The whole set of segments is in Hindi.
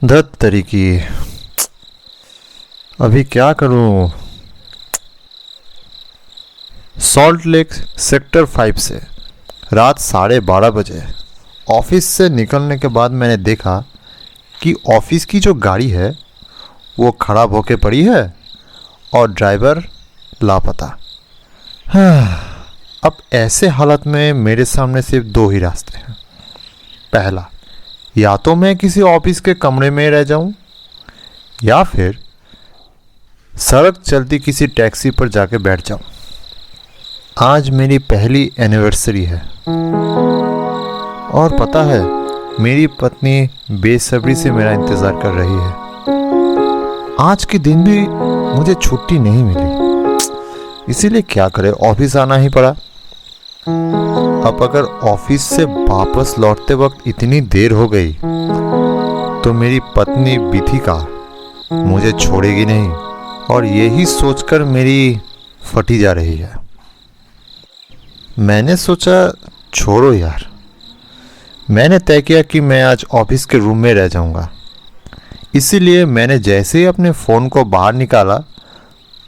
धत तरीकी। अभी क्या करूं। सॉल्ट लेक सेक्टर 5 से रात 12:30 बजे ऑफिस से निकलने के बाद मैंने देखा कि ऑफिस की जो गाड़ी है वो खराब होके पड़ी है और ड्राइवर लापता। अब ऐसे हालत में मेरे सामने सिर्फ दो ही रास्ते हैं। पहला, या तो मैं किसी ऑफिस के कमरे में रह जाऊं या फिर सड़क चलती किसी टैक्सी पर जाके बैठ जाऊं। आज मेरी पहली एनिवर्सरी है और पता है मेरी पत्नी बेसब्री से मेरा इंतज़ार कर रही है। आज के दिन भी मुझे छुट्टी नहीं मिली, इसीलिए क्या करे, ऑफिस आना ही पड़ा। अब अगर ऑफिस से वापस लौटते वक्त इतनी देर हो गई तो मेरी पत्नी विथिका मुझे छोड़ेगी नहीं और यही सोचकर मेरी फटी जा रही है। मैंने सोचा छोड़ो यार, मैंने तय किया कि मैं आज ऑफिस के रूम में रह जाऊंगा। इसीलिए मैंने जैसे ही अपने फ़ोन को बाहर निकाला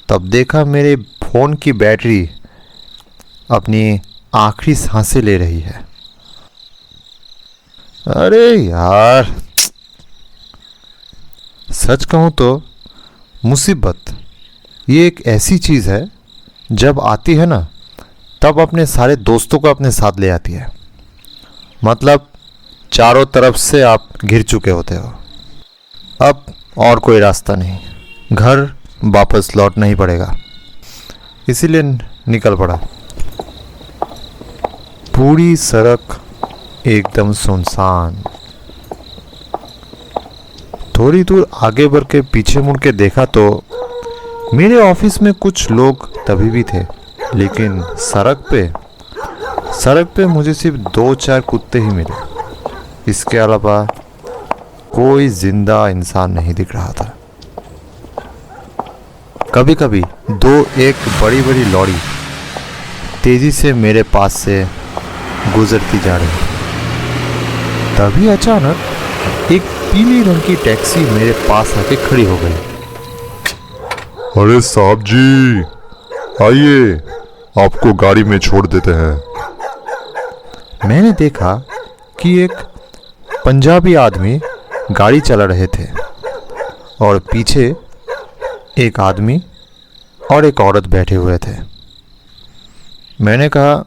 तब देखा मेरे फ़ोन की बैटरी अपनी आखिरी सांसें ले रही है। अरे यार, सच कहूँ तो मुसीबत ये एक ऐसी चीज़ है जब आती है ना तब अपने सारे दोस्तों को अपने साथ ले आती है। मतलब चारों तरफ से आप घिर चुके होते हो, अब और कोई रास्ता नहीं, घर वापस लौटना ही पड़ेगा। इसीलिए निकल पड़ा। पूरी सड़क एकदम सुनसान। थोड़ी दूर आगे बढ़ के पीछे मुड़ के देखा तो मेरे ऑफिस में कुछ लोग तभी भी थे, लेकिन सड़क पे मुझे सिर्फ 2-4 कुत्ते ही मिले। इसके अलावा कोई जिंदा इंसान नहीं दिख रहा था। कभी कभी एक बड़ी बड़ी लॉरी तेजी से मेरे पास से गुजरती जा रही। तभी अचानक एक पीली रंग की टैक्सी मेरे पास आके खड़ी हो गई। अरे साहब जी, आइए, आपको गाड़ी में छोड़ देते हैं। मैंने देखा कि एक पंजाबी आदमी गाड़ी चला रहे थे और पीछे एक आदमी और एक औरत बैठे हुए थे। मैंने कहा,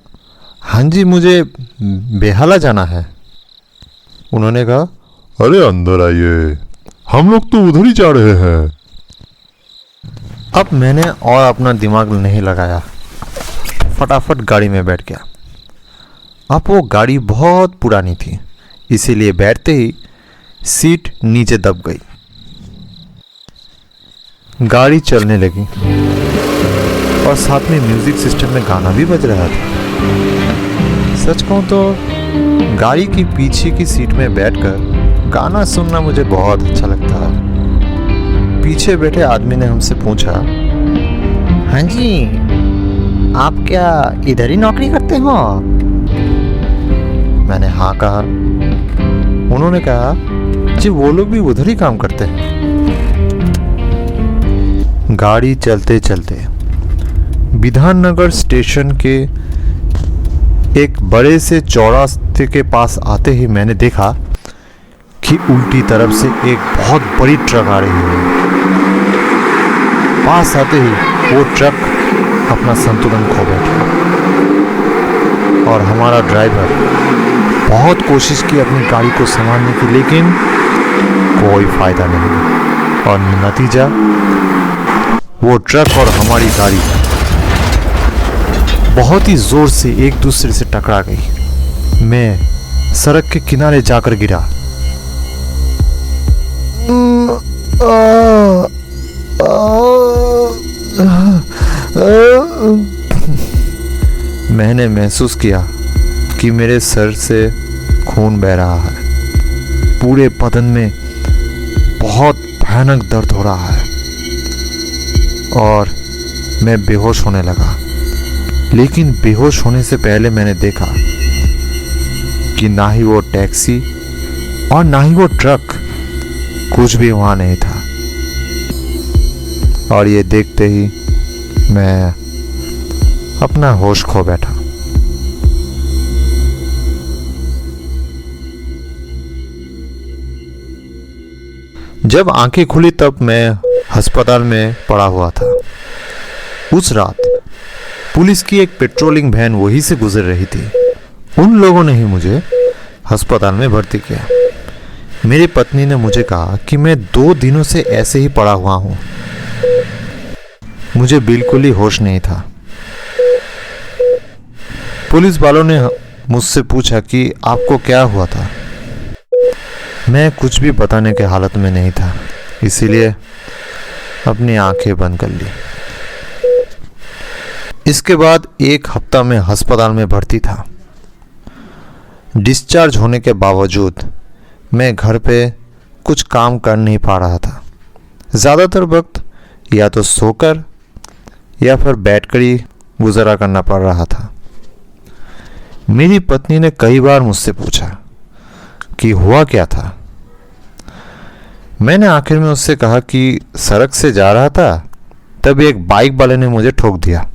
हाँ जी, मुझे बेहाला जाना है। उन्होंने कहा, अरे अंदर आइए, हम लोग तो उधर ही जा रहे हैं। अब मैंने और अपना दिमाग नहीं लगाया, फटाफट गाड़ी में बैठ गया। अब वो गाड़ी बहुत पुरानी थी, इसीलिए बैठते ही सीट नीचे दब गई। गाड़ी चलने लगी और साथ में म्यूजिक सिस्टम में गाना भी बज रहा था। सच कहूँ तो गाड़ी की पीछे की सीट में बैठकर गाना सुनना मुझे बहुत अच्छा लगता है। पीछे बैठे आदमी ने हमसे पूछा, हाँ जी, आप क्या इधर ही नौकरी करते हो? मैंने हाँ कहा। उन्होंने कहा, जी वो लोग भी उधर ही काम करते हैं। गाड़ी चलते चलते विधाननगर स्टेशन के एक बड़े से चौराहे के पास आते ही मैंने देखा कि उल्टी तरफ से एक बहुत बड़ी ट्रक आ रही है। पास आते ही वो ट्रक अपना संतुलन खो बैठा और हमारा ड्राइवर बहुत कोशिश की अपनी गाड़ी को संभालने की, लेकिन कोई फायदा नहीं। और नतीजा, वो ट्रक और हमारी गाड़ी बहुत ही जोर से एक दूसरे से टकरा गई। मैं सड़क के किनारे जाकर गिरा। मैंने महसूस किया कि मेरे सर से खून बह रहा है। पूरे बदन में बहुत भयानक दर्द हो रहा है और मैं बेहोश होने लगा। लेकिन बेहोश होने से पहले मैंने देखा कि ना ही वो टैक्सी और ना ही वो ट्रक कुछ भी वहां नहीं था। और ये देखते ही मैं अपना होश खो बैठा। जब आंखें खुली तब मैं अस्पताल में पड़ा हुआ था। उस रात पुलिस की एक पेट्रोलिंग वैन वहीं से गुजर रही थी। उन लोगों ने ही मुझे अस्पताल में भर्ती किया। मेरी पत्नी ने मुझे कहा कि मैं 2 दिनों से ऐसे ही पड़ा हुआ हूं। मुझे बिल्कुल ही होश नहीं था। पुलिस वालों ने मुझसे पूछा कि आपको क्या हुआ था। मैं कुछ भी बताने के हालत में नहीं था, इसीलिए अपनी आंखें बंद कर ली। इसके बाद 1 हफ्ता में अस्पताल में भर्ती था। डिस्चार्ज होने के बावजूद मैं घर पे कुछ काम कर नहीं पा रहा था। ज़्यादातर वक्त या तो सोकर या फिर बैठकर ही गुजारा करना पड़ रहा था। मेरी पत्नी ने कई बार मुझसे पूछा कि हुआ क्या था। मैंने आखिर में उससे कहा कि सड़क से जा रहा था, तभी एक बाइक वाले ने मुझे ठोक दिया।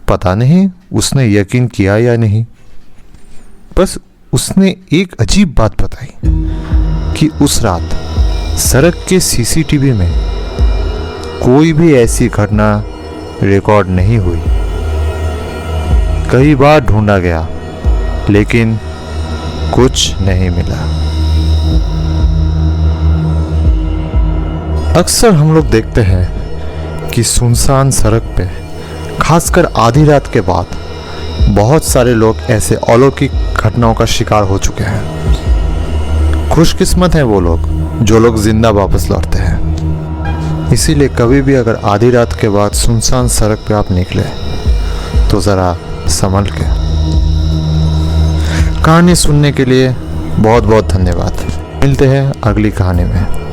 पता नहीं उसने यकीन किया या नहीं, बस उसने एक अजीब बात बताई कि उस रात सड़क के सीसीटीवी में कोई भी ऐसी घटना रिकॉर्ड नहीं हुई। कई बार ढूंढा गया, लेकिन कुछ नहीं मिला। अक्सर हम लोग देखते हैं कि सुनसान सड़क पे, खासकर आधी रात के बाद, बहुत सारे लोग ऐसे अलौकिक घटनाओं का शिकार हो चुके हैं। खुशकिस्मत हैं वो लोग जो लोग जिंदा वापस लौटते हैं। इसीलिए कभी भी अगर आधी रात के बाद सुनसान सड़क पे आप निकले तो ज़रा संभल के। कहानी सुनने के लिए बहुत बहुत धन्यवाद। मिलते हैं अगली कहानी में।